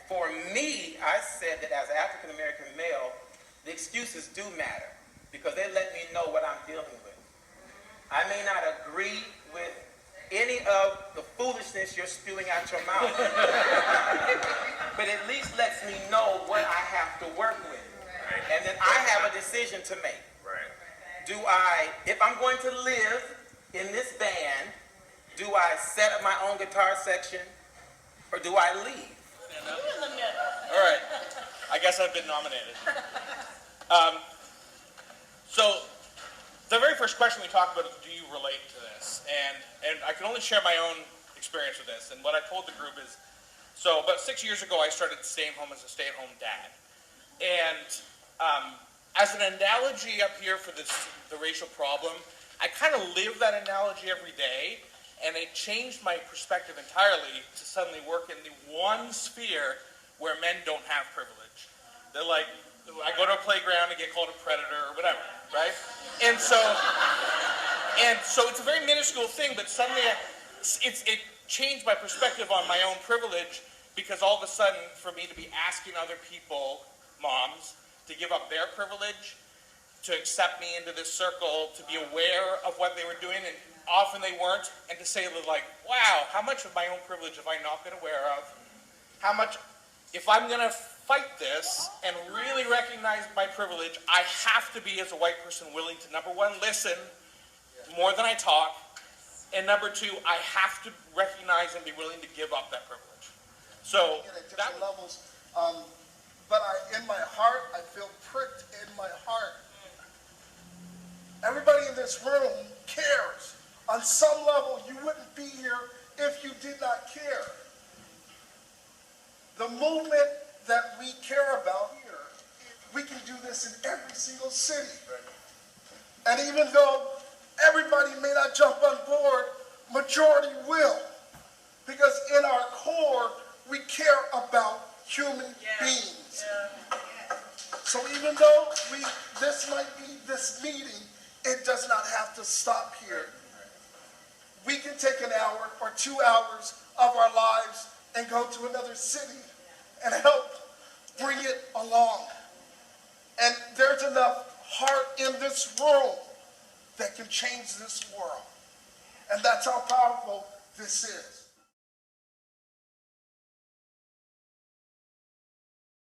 for me, I said that as an African American male, the excuses do matter because they let me know what I'm dealing with. I may not agree with any of the foolishness you're spewing out your mouth, but at least lets me know what I have to work with. And then I have a decision to make. Do I, if I'm going to live in this band, do I set up my own guitar section or do I leave? All right, I guess I've been nominated. So the very first question we talked about is, do you relate to this? And I can only share my own experience with this. And what I told the group is, so about 6 years ago, I started staying home as a stay-at-home dad. And as an analogy up here for the racial problem, I kind of live that analogy every day, and it changed my perspective entirely to suddenly work in the one sphere where men don't have privilege. They're like, I go to a playground and get called a predator or whatever, right? And so it's a very minuscule thing, but suddenly it changed my perspective on my own privilege, because all of a sudden, for me to be asking other people, moms, to give up their privilege, to accept me into this circle, to be aware of what they were doing, and often they weren't, and to say like, wow, how much of my own privilege have I not been aware of? How much, if I'm going to fight this and really recognize my privilege, I have to be, as a white person, willing to, number one, listen more than I talk, and number two, I have to recognize and be willing to give up that privilege. So at different levels, but in my heart, I feel pricked in my heart. Everybody in this room cares. On some level, you wouldn't be here if you did not care. The movement that we care about here, we can do this in every single city. And even though everybody may not jump on board, majority will. Because in our core, we care about human beings. So even though this might be this meeting, it does not have to stop here. We can take an hour or 2 hours of our lives and go to another city and help bring it along. And there's enough heart in this room that can change this world. And that's how powerful this is.